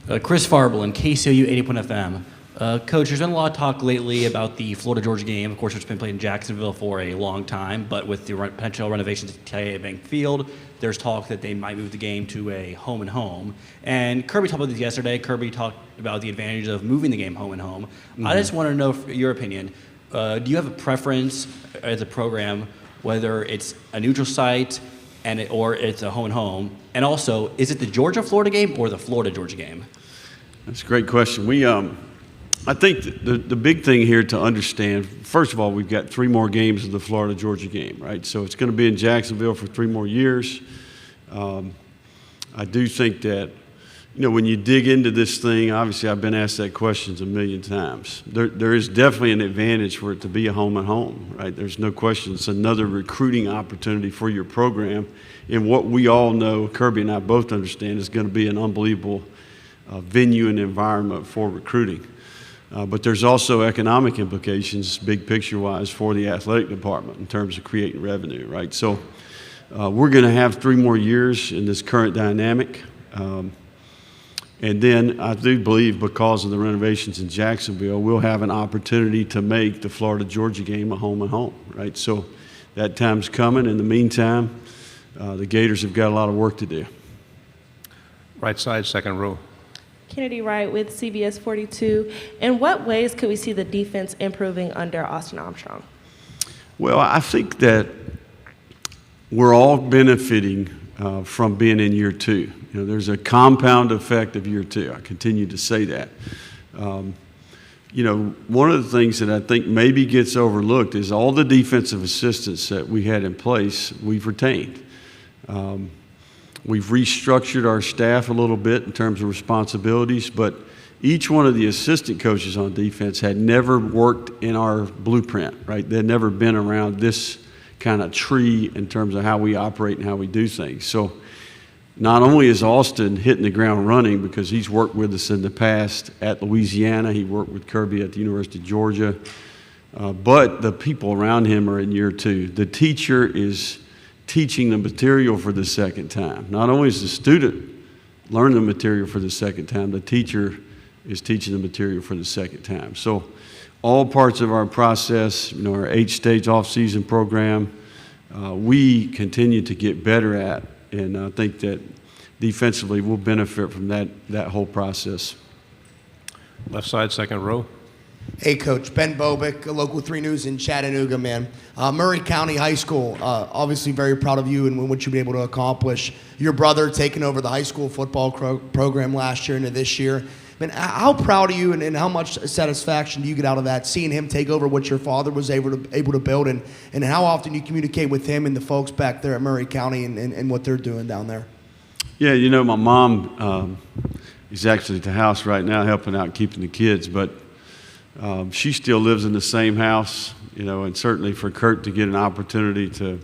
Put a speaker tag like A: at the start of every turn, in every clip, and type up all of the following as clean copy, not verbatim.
A: Chris Farblin, KCOU 80.FM. Coach, there's been a lot of talk lately about the Florida-Georgia game. Of course, it's been played in Jacksonville for a long time, but with the potential renovations to TIAA Bank Field, there's talk that they might move the game to a home-and-home. And Kirby talked about this yesterday. Kirby talked about the advantage of moving the game home-and-home. Mm-hmm. I just want to know your opinion. Do you have a preference as a program, whether it's a neutral site or it's a home-and-home? And also, is it the Georgia-Florida game or the Florida-Georgia game?
B: That's a great question. I think the big thing here to understand, first of all, we've got 3 more games of the Florida-Georgia game, right? So it's going to be in Jacksonville for 3 more years. I do think that, when you dig into this thing, obviously I've been asked that question a million times. There is definitely an advantage for it to be a home-and-home, right? There's no question. It's another recruiting opportunity for your program. And what we all know, Kirby and I both understand, is going to be an unbelievable venue and environment for recruiting. But there's also economic implications, big picture-wise, for the athletic department in terms of creating revenue, right? So we're going to have 3 more years in this current dynamic. And then I do believe because of the renovations in Jacksonville, we'll have an opportunity to make the Florida-Georgia game a home-and-home, right? So that time's coming. In the meantime, the Gators have got a lot of work to do.
C: Right side, second row.
D: Kennedy Wright with CBS 42. In what ways could we see the defense improving under Austin Armstrong?
B: Well, I think that we're all benefiting from being in year 2. There's a compound effect of year 2. I continue to say that. One of the things that I think maybe gets overlooked is all the defensive assistants that we had in place, we've retained. We've restructured our staff a little bit in terms of responsibilities, but each one of the assistant coaches on defense had never worked in our blueprint, right? They'd never been around this kind of tree in terms of how we operate and how we do things. So not only is Austin hitting the ground running because he's worked with us in the past at Louisiana, he worked with Kirby at the University of Georgia, but the people around him are in year 2. The teacher is teaching the material for the second time. Not only is the student learning the material for the second time, the teacher is teaching the material for the second time. So all parts of our process, our 8-stage off-season program, we continue to get better at, and I think that defensively we'll benefit from that whole process.
C: Left side, second row.
E: Hey, Coach. Ben Bobick, Local 3 News in Chattanooga, man. Murray County High School, obviously very proud of you and what you've been able to accomplish. Your brother taking over the high school football program last year into this year. Man, how proud are you and how much satisfaction do you get out of that, seeing him take over what your father was able to build, and how often you communicate with him and the folks back there at Murray County and what they're doing down there?
B: Yeah, my mom is actually at the house right now helping out keeping the kids, but she still lives in the same house, and certainly for Kurt to get an opportunity to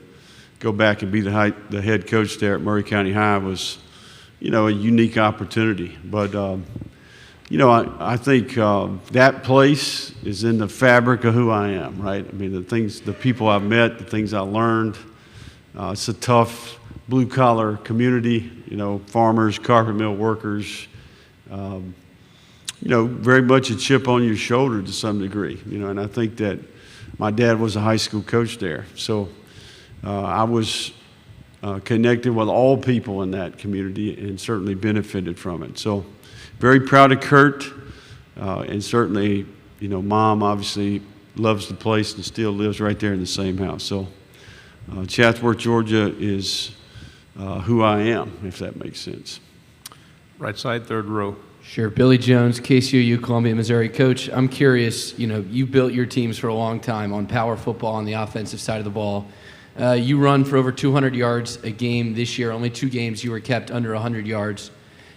B: go back and be the head coach there at Murray County High was, a unique opportunity. But, I think that place is in the fabric of who I am, right? I mean, the people I've met, the things I learned. It's a tough blue-collar community, farmers, carpet mill workers, very much a chip on your shoulder to some degree, and I think that my dad was a high school coach there. So I was connected with all people in that community and certainly benefited from it. So very proud of Kurt, and certainly, Mom obviously loves the place and still lives right there in the same house. So Chatsworth, Georgia is who I am, if that makes sense.
C: Right side, third row.
F: Sure. Billy Jones, KCOU, Columbia, Missouri. Coach, I'm curious, you built your teams for a long time on power football on the offensive side of the ball. You run for over 200 yards a game this year. Only 2 games you were kept under 100 yards.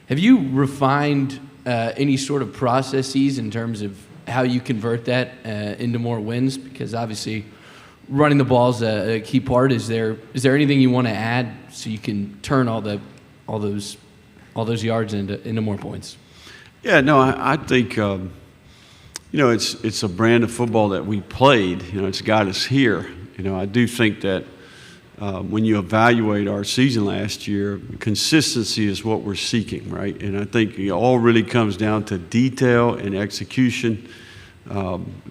F: Have you refined any sort of processes in terms of how you convert that into more wins? Because obviously running the ball is a key part. Is there anything you want to add so you can turn all those yards into more points?
B: Yeah, no, I think it's a brand of football that we played. It's got us here. I do think that when you evaluate our season last year, consistency is what we're seeking, right? And I think it all really comes down to detail and execution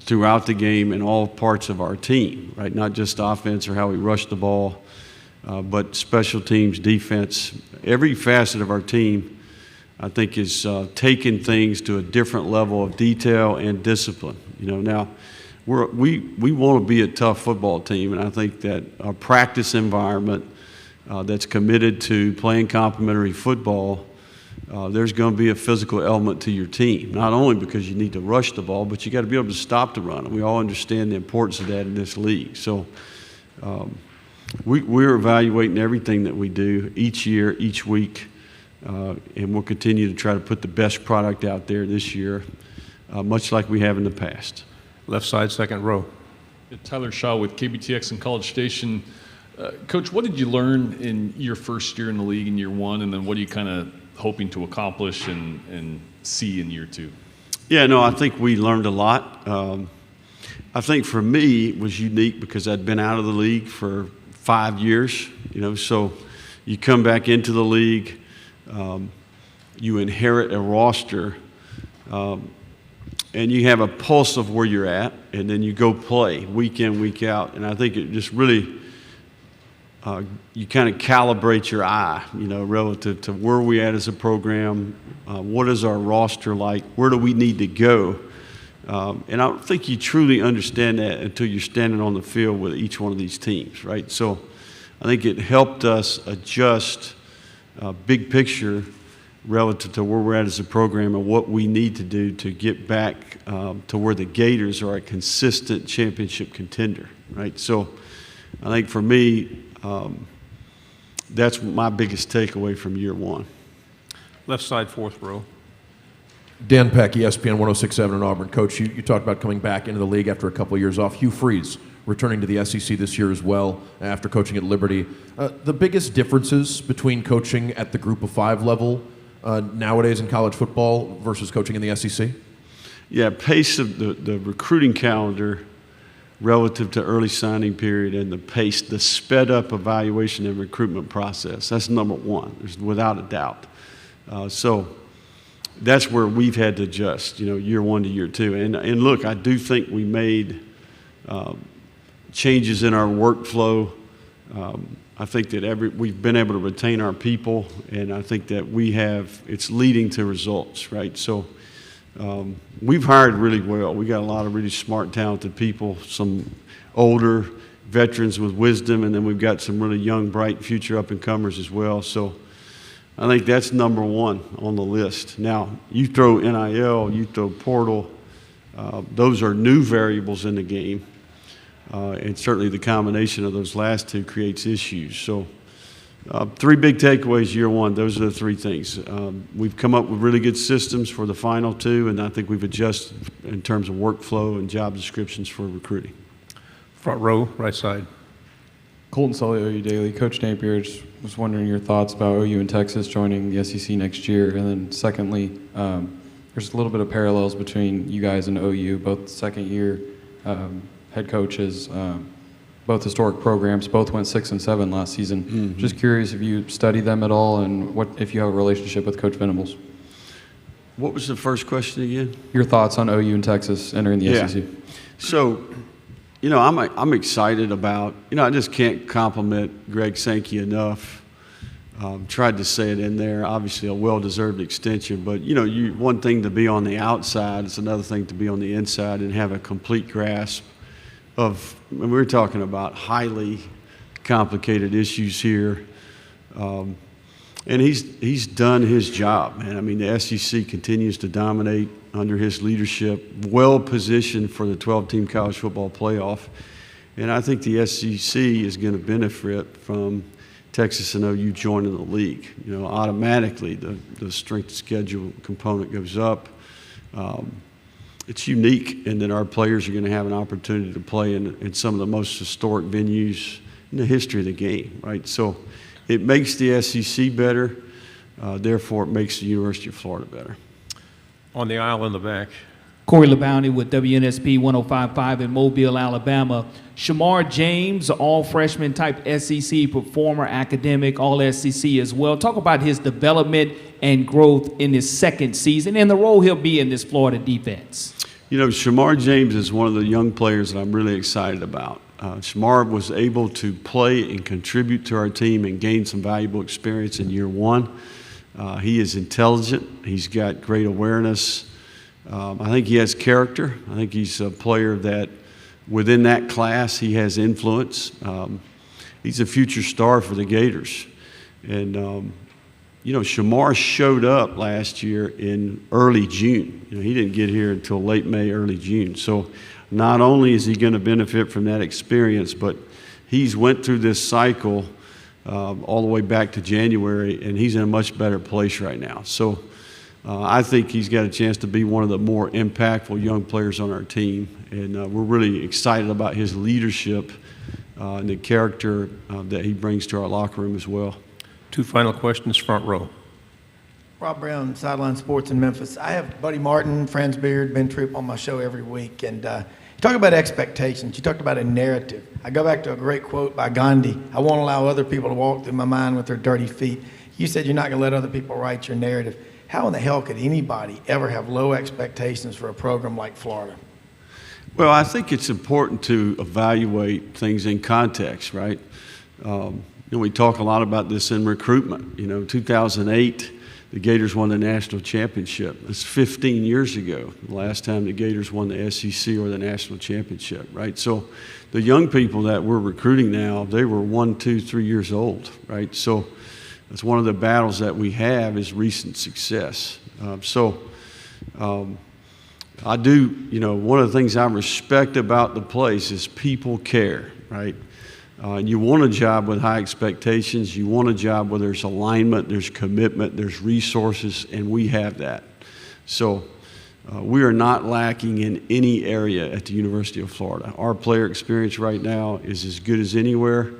B: throughout the game in all parts of our team, right? Not just offense or how we rush the ball, but special teams, defense. Every facet of our team, I think, is taking things to a different level of detail and discipline. Now, we want to be a tough football team, and I think that a practice environment that's committed to playing complementary football, there's going to be a physical element to your team, not only because you need to rush the ball, but you got to be able to stop the run, and we all understand the importance of that in this league. So we're evaluating everything that we do each year, each week, and we'll continue to try to put the best product out there this year, much like we have in the past.
C: Left side, second row.
G: Tyler Shaw with KBTX in College Station. Coach, what did you learn in your first year in the league in year one, and then what are you kind of hoping to accomplish and see in year two?
B: Yeah, no, I think we learned a lot. I think for me it was unique because I'd been out of the league for 5 years, so you come back into the league, you inherit a roster, and you have a pulse of where you're at, and then you go play week in, week out. And I think it just really, you kind of calibrate your eye, relative to where we at as a program, what is our roster like, where do we need to go? And I don't think you truly understand that until you're standing on the field with each one of these teams, right? So I think it helped us adjust big picture relative to where we're at as a program and what we need to do to get back to where the Gators are a consistent championship contender, right? So I think for me, that's my biggest takeaway from year one.
C: Left side, fourth row.
H: Dan Peck, ESPN 106.7 in Auburn. Coach, you talked about coming back into the league after a couple of years off. Hugh Freeze returning to the SEC this year as well after coaching at Liberty. The biggest differences between coaching at the Group of Five level nowadays in college football versus coaching in the SEC?
B: Yeah, pace of the recruiting calendar relative to early signing period and the pace, the sped up evaluation and recruitment process. That's number one, without a doubt. So that's where we've had to adjust, year one to year two. And look, I do think we made changes in our workflow. I think that we've been able to retain our people, and I think that it's leading to results, right? So we've hired really well. We got a lot of really smart, talented people, some older veterans with wisdom, and then we've got some really young, bright future up-and-comers as well. So I think that's number one on the list. Now, you throw NIL, you throw portal, those are new variables in the game. And certainly the combination of those last two creates issues. So three big takeaways year one. Those are the three things. We've come up with really good systems for the final two, and I think we've adjusted in terms of workflow and job descriptions for recruiting.
C: Front row, right side.
I: Colton Sully, OU Daily. Coach Napier, just was wondering your thoughts about OU and Texas joining the SEC next year. And then secondly, there's a little bit of parallels between you guys and OU, both second year head coaches, both historic programs, both went 6 and 7 last season. Mm-hmm. Just curious if you study them at all and if you have a relationship with Coach Venables.
B: What was the first question again?
I: Your thoughts on OU and Texas entering the SEC.
B: So, I'm excited about, I just can't compliment Greg Sankey enough. Tried to say it in there, obviously a well-deserved extension, but one thing to be on the outside, it's another thing to be on the inside and have a complete grasp of, and we're talking about highly complicated issues here. And he's done his job, man. I mean, the SEC continues to dominate under his leadership, well positioned for the 12-team college football playoff. And I think the SEC is going to benefit from Texas and OU joining the league. Automatically the strength of schedule component goes up. It's unique in that our players are going to have an opportunity to play in some of the most historic venues in the history of the game, right? So it makes the SEC better, therefore it makes the University of Florida better.
C: On the aisle in the back.
J: Corey LeBounty with WNSP 105.5 in Mobile, Alabama. Shamar James, all freshman type SEC performer, academic, all SEC as well. Talk about his development and growth in his second season and the role he'll be in this Florida defense.
B: You know, Shamar James is one of the young players that I'm really excited about. Shamar was able to play and contribute to our team and gain some valuable experience in year one. He is intelligent. He's got great awareness. I think he has character. I think he's a player that within that class he has influence. He's a future star for the Gators. And, you know, Shamar showed up last year in early June. You know, he didn't get here until late May, early June. So not only is he going to benefit from that experience, but he's went through this cycle all the way back to January, and he's in a much better place right now. So I think he's got a chance to be one of the more impactful young players on our team, and we're really excited about his leadership and the character that he brings to our locker room as well.
C: Two final questions, front row.
K: Rob Brown, Sideline Sports in Memphis. I have Buddy Martin, Franz Beard, Ben Troop on my show every week, and you talk about expectations. You talked about a narrative. I go back to a great quote by Gandhi. I won't allow other people to walk through my mind with their dirty feet. You said you're not going to let other people write your narrative. How in the hell could anybody ever have low expectations for a program like Florida?
B: Well, I think it's important to evaluate things in context, right? You know, we talk a lot about this in recruitment. You know, 2008, the Gators won the national championship. That's 15 years ago, the last time the Gators won the SEC or the national championship, right? So the young people that we're recruiting now, they were 1, 2, 3 years old, right? So that's one of the battles that we have is recent success. I do, you know, one of the things I respect about the place is people care, right? You want a job with high expectations. You want a job where there's alignment, there's commitment, there's resources, and we have that. So we are not lacking in any area at the University of Florida. Our player experience right now is as good as anywhere.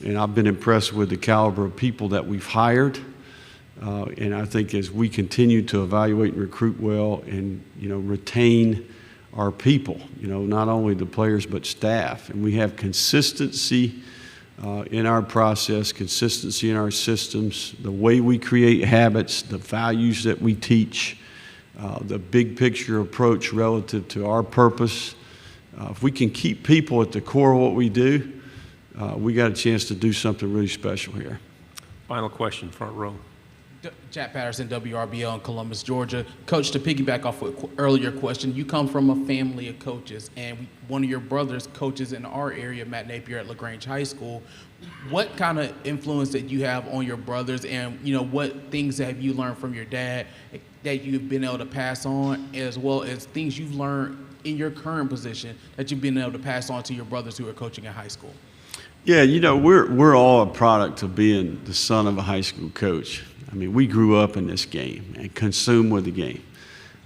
B: And I've been impressed with the caliber of people that we've hired. And I think as we continue to evaluate and recruit well and, you know, retain our people, you know, not only the players but staff. And we have consistency in our process, consistency in our systems, the way we create habits, the values that we teach, the big picture approach relative to our purpose. If we can keep people at the core of what we do, we got a chance to do something really special here.
C: Final question, front row.
L: Jack Patterson, WRBL in Columbus, Georgia. Coach, to piggyback off an earlier question, you come from a family of coaches, and one of your brothers coaches in our area, Matt Napier at LaGrange High School. What kind of influence did you have on your brothers, and you know, what things have you learned from your dad that you've been able to pass on, as well as things you've learned in your current position that you've been able to pass on to your brothers who are coaching in high school?
B: Yeah, you know, we're all a product of being the son of a high school coach. I mean, we grew up in this game and consumed with the game.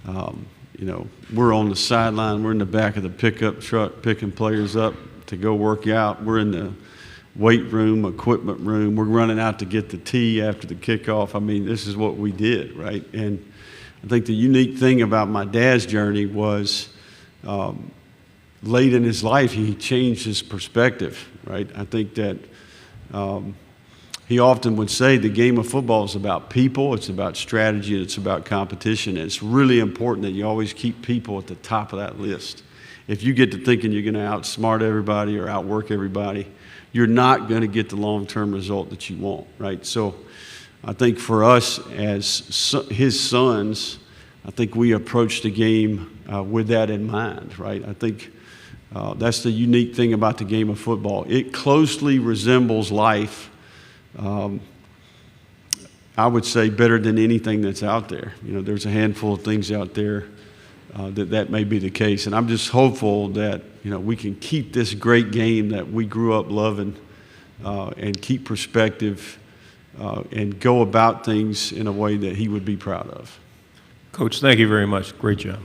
B: You know, we're on the sideline. We're in the back of the pickup truck picking players up to go work out. We're in the weight room, equipment room. We're running out to get the tea after the kickoff. I mean, this is what we did, right? And I think the unique thing about my dad's journey was late in his life, he changed his perspective, right? I think that he often would say the game of football is about people, it's about strategy, and it's about competition. And it's really important that you always keep people at the top of that list. If you get to thinking you're going to outsmart everybody or outwork everybody, you're not going to get the long-term result that you want, right? So I think for us as his sons, I think we approach the game with that in mind, right? I think that's the unique thing about the game of football. It closely resembles life. I would say better than anything that's out there. You know, there's a handful of things out there that may be the case. And I'm just hopeful that, you know, we can keep this great game that we grew up loving and keep perspective and go about things in a way that he would be proud of.
C: Coach, thank you very much. Great job.